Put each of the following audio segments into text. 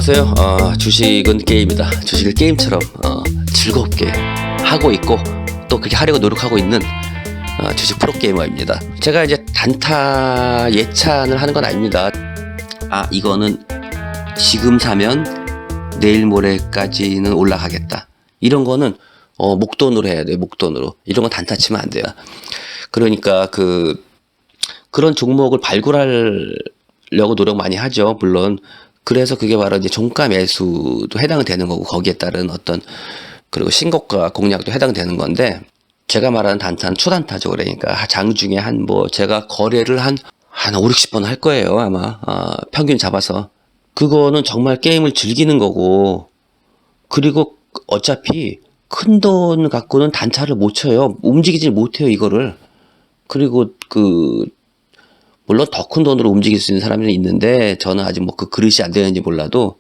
안녕하세요. 주식은 게임이다. 주식을 게임처럼 즐겁게 하고 있고 또 그렇게 하려고 노력하고 있는 주식 프로게이머입니다. 제가 이제 단타 예찬을 하는 건 아닙니다. 이거는 지금 사면 내일 모레까지는 올라가겠다. 이런 거는 목돈으로 해야 돼요. 목돈으로. 이런 건 단타 치면 안 돼요. 그러니까 그런 종목을 발굴하려고 노력 많이 하죠. 물론. 그래서 그게 바로 이제 종가 매수도 해당이 되는 거고, 거기에 따른 그리고 신고가 공략도 해당되는 건데, 제가 말하는 단타는 초단타죠. 그러니까 장중에 제가 거래를 한 5, 60번 할 거예요. 아마. 평균 잡아서. 그거는 정말 게임을 즐기는 거고, 그리고 어차피 큰 돈 갖고는 단타를 못 쳐요. 움직이질 못해요, 이거를. 그리고 물론 더 큰 돈으로 움직일 수 있는 사람이 있는데, 저는 아직 그 그릇이 안 되는지 몰라도,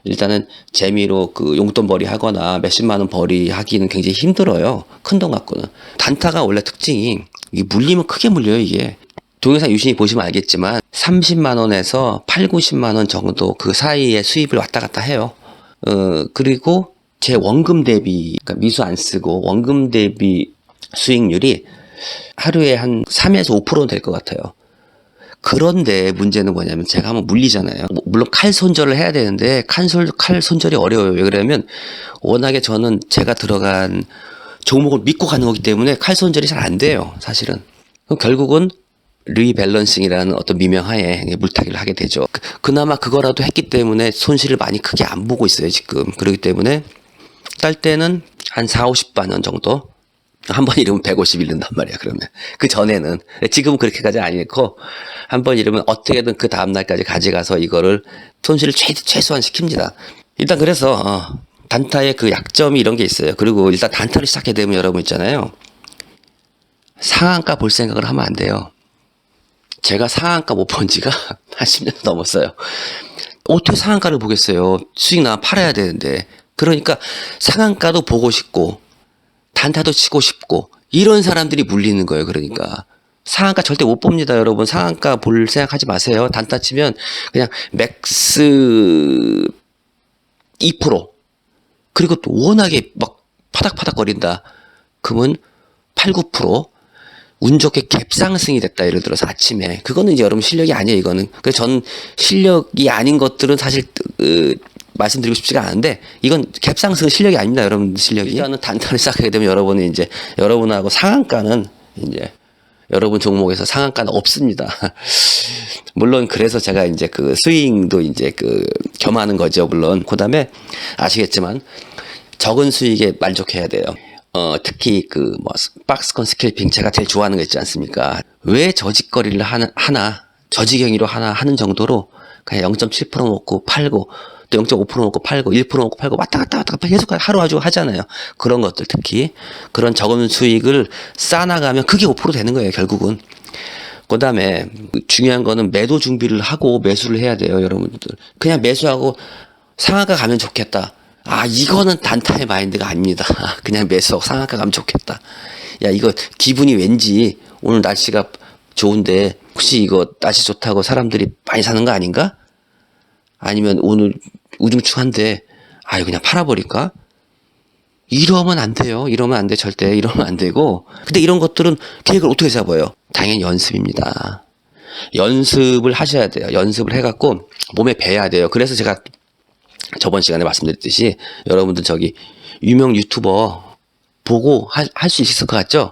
일단은 재미로 용돈벌이 하거나 몇십만 원 벌이 하기는 굉장히 힘들어요. 큰 돈 갖고는. 단타가 원래 특징이, 이게 물리면 크게 물려요, 이게. 동영상 유심히 보시면 알겠지만, 30만 원에서 8, 90만 원 정도 그 사이에 수입을 왔다 갔다 해요. 그리고 제 원금 대비, 그러니까 미수 안 쓰고 원금 대비 수익률이 하루에 한 3에서 5%는 될 것 같아요. 그런데 문제는 뭐냐면 제가 한번 물리잖아요. 물론 칼 손절을 해야 되는데 칼 손절이 어려워요. 왜 그러냐면 워낙에 저는 제가 들어간 종목을 믿고 가는 거기 때문에 칼 손절이 잘 안 돼요. 사실은. 그럼 결국은 리밸런싱이라는 어떤 미명하에 물타기를 하게 되죠. 그나마 그거라도 했기 때문에 손실을 많이 크게 안 보고 있어요, 지금. 그렇기 때문에 딸 때는 한 4, 50만 원 정도. 한 번 잃으면 150 잃는단 말이야, 그러면. 그 전에는. 지금은 그렇게까지 아니고, 한 번 잃으면 어떻게든 그 다음날까지 가져가서 이거를 손실을 최소한 시킵니다. 일단 그래서, 단타의 그 약점이 이런 게 있어요. 그리고 일단 단타를 시작하게 되면 여러분 있잖아요. 상한가 볼 생각을 하면 안 돼요. 제가 상한가 못 본 지가 한 10년 넘었어요. 어떻게 상한가를 보겠어요? 수익 나면 팔아야 되는데. 그러니까 상한가도 보고 싶고, 단타도 치고 싶고 이런 사람들이 물리는 거예요. 그러니까 상한가 절대 못 봅니다. 여러분 상한가 볼 생각하지 마세요. 단타 치면 그냥 맥스 2% 그리고 또 워낙에 막 파닥파닥 거린다. 그러면 8, 9% 운 좋게 갭상승이 됐다. 예를 들어서 아침에 그거는 이제 여러분 실력이 아니에요. 이거는. 그래서 전 실력이 아닌 것들은 사실 말씀드리고 싶지가 않은데 이건 갭상승 실력이 아닙니다. 여러분 실력이. 일단은 단타를 시작하게 되면 여러분은 이제 여러분하고 상한가는 이제 여러분 종목에서 상한가는 없습니다. 물론 그래서 제가 이제 스윙도 이제 겸하는 거죠. 물론. 그다음에 아시겠지만 적은 수익에 만족해야 돼요. 특히 박스권 스캘핑 제가 제일 좋아하는 거 있지 않습니까? 왜 저직거리를 저직행위로 하는 정도로 그냥 0.7% 먹고 팔고 또 0.5% 먹고 팔고 1% 먹고 팔고 왔다 갔다 계속 하루 아주 하잖아요. 그런 것들 특히 그런 적은 수익을 쌓아나가면 그게 5% 되는 거예요. 결국은. 그 다음에 중요한 거는 매도 준비를 하고 매수를 해야 돼요. 여러분들. 그냥 매수하고 상한가 가면 좋겠다. 이거는 단타의 마인드가 아닙니다. 그냥 매수하고 상한가 가면 좋겠다. 야, 이거 기분이 왠지 오늘 날씨가 좋은데 혹시 이거 날씨 좋다고 사람들이 많이 사는 거 아닌가? 아니면 오늘 우중충한데 이거 그냥 팔아버릴까? 이러면 안 돼요. 이러면 안 돼. 절대 이러면 안 되고. 근데 이런 것들은 계획을 어떻게 잡아요? 당연히 연습입니다. 연습을 하셔야 돼요. 연습을 해갖고 몸에 배야 돼요. 그래서 제가 저번 시간에 말씀드렸듯이 여러분들 유명 유튜버 보고 할 수 있을 것 같죠?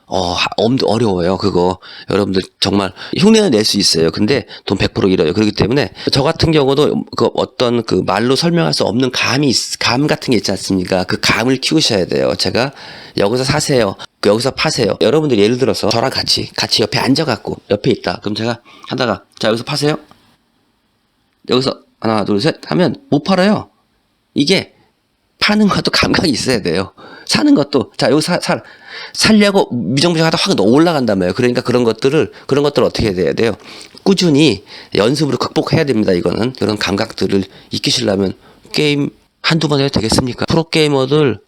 어려워요, 그거. 여러분들 정말 흉내는 낼 수 있어요. 근데 돈 100% 잃어요. 그렇기 때문에 저 같은 경우도 어떤 말로 설명할 수 없는 감 같은 게 있지 않습니까? 그 감을 키우셔야 돼요. 제가 여기서 사세요. 여기서 파세요. 여러분들 예를 들어서 저랑 같이 옆에 앉아갖고 옆에 있다. 그럼 제가 하다가 자, 여기서 파세요. 여기서 하나, 둘, 셋 하면 못 팔아요. 이게 파는 것도 감각이 있어야 돼요. 사는 것도 자 여기 살려고 미정부정하다 확 올라간단 말이에요. 그러니까 그런 것들을 어떻게 해야 돼요? 꾸준히 연습으로 극복해야 됩니다. 이거는 그런 감각들을 익히시려면 게임 한두 번 해도 되겠습니까? 프로게이머들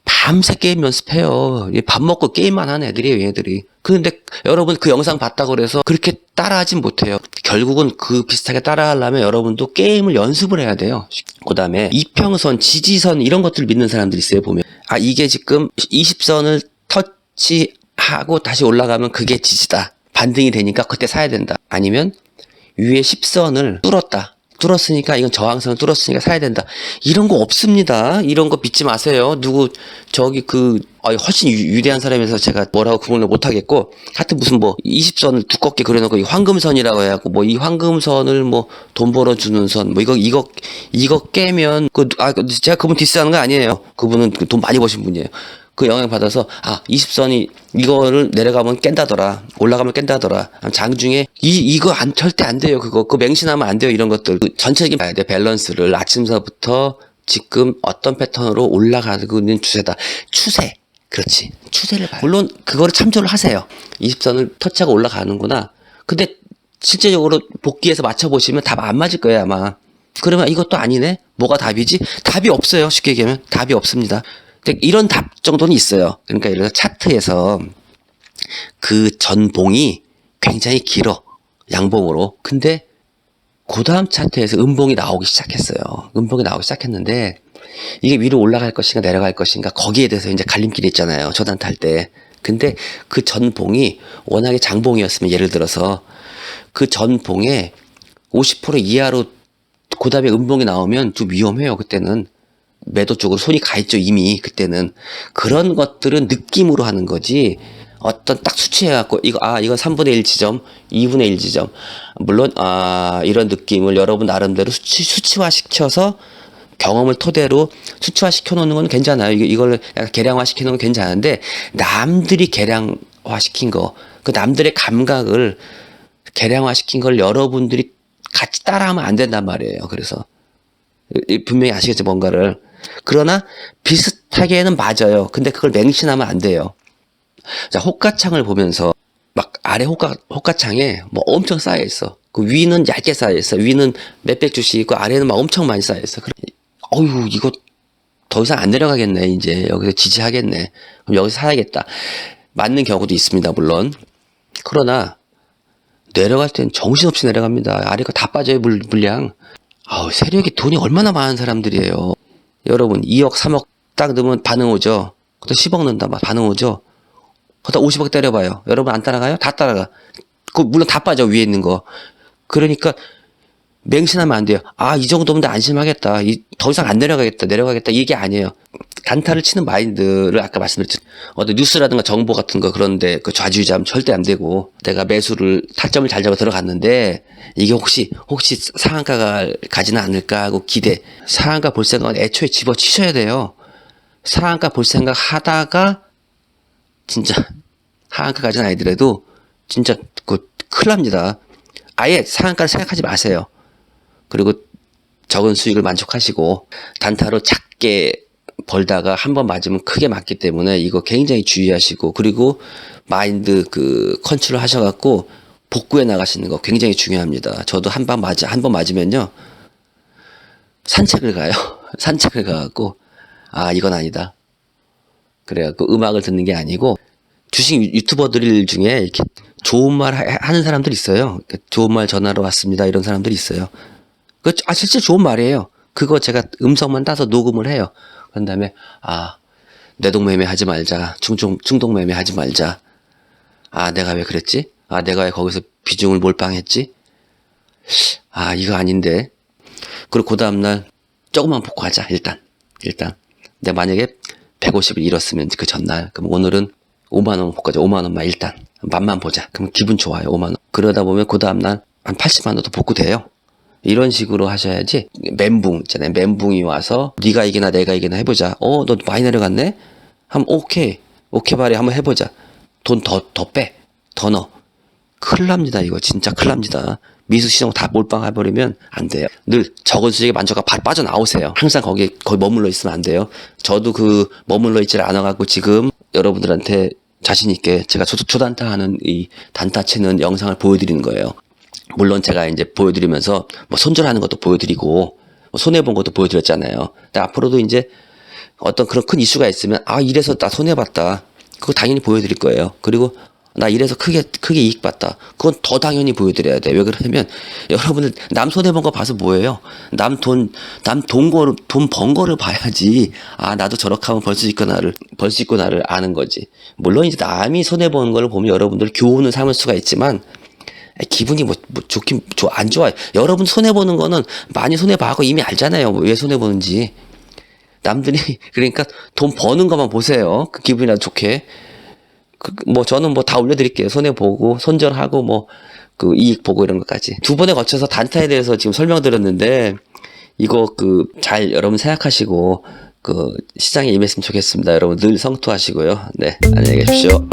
밤새 게임 연습해요. 밥 먹고 게임만 하는 애들이에요, 얘들이. 그런데 여러분 그 영상 봤다고 그래서 그렇게 따라하진 못해요. 결국은 그 비슷하게 따라하려면 여러분도 게임을 연습을 해야 돼요. 그 다음에 이평선, 지지선 이런 것들을 믿는 사람들이 있어요, 보면. 아, 이게 지금 20선을 터치하고 다시 올라가면 그게 지지다. 반등이 되니까 그때 사야 된다. 아니면 위에 10선을 뚫었으니까 이건 저항선을 뚫었으니까 사야 된다. 이런 거 없습니다. 이런 거 믿지 마세요. 누구 저기 훨씬 유대한 사람에서 제가 뭐라고 구분을 못 하겠고, 하여튼 무슨 뭐 20선을 두껍게 그려놓고 이 황금선이라고 해갖고 뭐 이 황금선을 뭐 돈 벌어주는 선 뭐 이거 깨면 제가 그분 디스하는 거 아니에요. 그분은 돈 많이 버신 분이에요. 그 영향 받아서 20선이 이거를 내려가면 깬다더라, 올라가면 깬다더라. 장중에 이거 절대 안 돼요. 그거 맹신하면 안 돼요. 이런 것들 전체적인 봐야 돼. 밸런스를 아침서부터 지금 어떤 패턴으로 올라가고 있는 추세다. 추세, 그렇지. 추세를 봐요. 물론 그거를 참조를 하세요. 20선을 터치하고 올라가는구나. 근데 실제적으로 복귀해서 맞춰보시면 답 안 맞을 거예요, 아마. 그러면 이것도 아니네? 뭐가 답이지? 답이 없어요. 쉽게 얘기하면 답이 없습니다. 이런 답 정도는 있어요. 그러니까 예를 들어 차트에서 그 전봉이 굉장히 길어. 양봉으로. 근데 그 다음 차트에서 음봉이 나오기 시작했어요. 음봉이 나오기 시작했는데 이게 위로 올라갈 것인가 내려갈 것인가 거기에 대해서 이제 갈림길이 있잖아요. 저단 탈 때. 근데 그 전봉이 워낙에 장봉이었으면 예를 들어서 그 전봉에 50% 이하로 그 다음에 음봉이 나오면 좀 위험해요. 그때는. 매도 쪽으로 손이 가 있죠, 이미. 그때는. 그런 것들은 느낌으로 하는 거지, 어떤 딱 수치해갖고, 이건 3분의 1 지점, 2분의 1 지점. 물론, 이런 느낌을 여러분 나름대로 수치화시켜서 경험을 토대로 수치화시켜 놓는 건 괜찮아요. 이걸 약간 계량화시켜 놓는 건 괜찮은데, 남들이 계량화시킨 거, 그 남들의 감각을 계량화시킨 걸 여러분들이 같이 따라하면 안 된단 말이에요. 그래서. 분명히 아시겠죠, 뭔가를. 그러나 비슷하게는 맞아요. 근데 그걸 맹신하면 안 돼요. 자, 호가창을 보면서 막 아래 호가창에 뭐 엄청 쌓여 있어. 그 위는 얇게 쌓여 있어. 위는 몇백 주씩 있고 아래는 막 엄청 많이 쌓여 있어. 어휴, 이거 더 이상 안 내려가겠네. 이제 여기서 지지하겠네. 그럼 여기서 사야겠다. 맞는 경우도 있습니다, 물론. 그러나 내려갈 땐 정신없이 내려갑니다. 아래가 다 빠져요, 물량. 세력이 돈이 얼마나 많은 사람들이에요. 여러분 2억 3억 딱 넣으면 반응 오죠. 그다 10억 넣는다 반응 오죠. 그다 50억 때려봐요. 여러분 안 따라가요? 다 따라가. 물론 다 빠져, 위에 있는 거. 그러니까 맹신하면 안 돼요. 이 정도면 다 안심하겠다. 더 이상 안 내려가겠다. 이게 아니에요. 단타를 치는 마인드를 아까 말씀드렸죠. 어떤 뉴스라든가 정보 같은 거 그런데 그 좌지우지하면 절대 안 되고, 내가 매수를 타점을 잘 잡아 들어갔는데 이게 혹시 상한가가 가지는 않을까 하고 기대. 상한가 볼 생각은 애초에 집어치셔야 돼요. 상한가 볼 생각 하다가 진짜 하한가 가지는 아니더라도 진짜 큰일 납니다. 아예 상한가를 생각하지 마세요. 그리고 적은 수익을 만족하시고 단타로 작게 벌다가 한 번 맞으면 크게 맞기 때문에 이거 굉장히 주의하시고, 그리고 마인드 컨트롤 하셔갖고 복구해 나가시는 거 굉장히 중요합니다. 저도 한 번 맞으면요, 산책을 가요. 산책을 가갖고 이건 아니다. 그래갖고 음악을 듣는 게 아니고, 주식 유튜버들 중에 이렇게 좋은 말 하는 사람들 있어요. 좋은 말 전하러 왔습니다, 이런 사람들이 있어요. 실제 좋은 말이에요. 그거 제가 음성만 따서 녹음을 해요. 그런 다음에 내동매매 하지 말자, 충동매매 하지 말자. 내가 왜 그랬지? 내가 왜 거기서 비중을 몰빵했지? 이거 아닌데. 그리고 그 다음날 조금만 복구하자. 일단 내가 만약에 150을 잃었으면 그 전날, 그럼 오늘은 5만원 복구하자. 5만원만 일단 맛만 보자. 그럼 기분 좋아요. 5만원. 그러다 보면 그 다음날 한 80만원도 복구돼요. 이런 식으로 하셔야지. 멘붕 있잖아요. 멘붕이 와서 네가 이기나 내가 이기나 해보자. 너 많이 내려갔네? 오케이 바리 한번 해보자. 돈 더 빼. 더 넣어. 큰일 납니다. 이거 진짜 큰일 납니다. 미수시장 다 몰빵해버리면 안 돼요. 늘 적은 수익에 만족하고 바로 빠져나오세요. 항상 거기 머물러 있으면 안 돼요. 저도 머물러 있지를 않아갖고 지금 여러분들한테 자신있게 제가 초단타 하는 이 단타 치는 영상을 보여드리는 거예요. 물론 제가 이제 보여드리면서 손절하는 것도 보여드리고 손해본 것도 보여드렸잖아요. 근데 앞으로도 이제 어떤 그런 큰 이슈가 있으면 아 이래서 나 손해봤다. 그거 당연히 보여드릴 거예요. 그리고 나 이래서 크게 이익 봤다. 그건 더 당연히 보여드려야 돼. 왜 그러냐면 여러분들 남 손해본 거 봐서 뭐예요? 남 돈 번 거를 봐야지. 아 나도 저렇게 하면 벌 수 있구나를 아는 거지. 물론 이제 남이 손해보는 걸 보면 여러분들 교훈을 삼을 수가 있지만 기분이 안 좋아요. 여러분 손해보는 거는 많이 손해봐고 이미 알잖아요. 왜 손해보는지. 남들이, 그러니까 돈 버는 것만 보세요. 그 기분이라도 좋게. 저는 다 올려드릴게요. 손해보고, 손절하고, 이익 보고 이런 것까지. 두 번에 거쳐서 단타에 대해서 지금 설명드렸는데, 이거 잘 여러분 생각하시고, 시장에 임했으면 좋겠습니다. 여러분 늘 성투하시고요. 네, 안녕히 계십시오.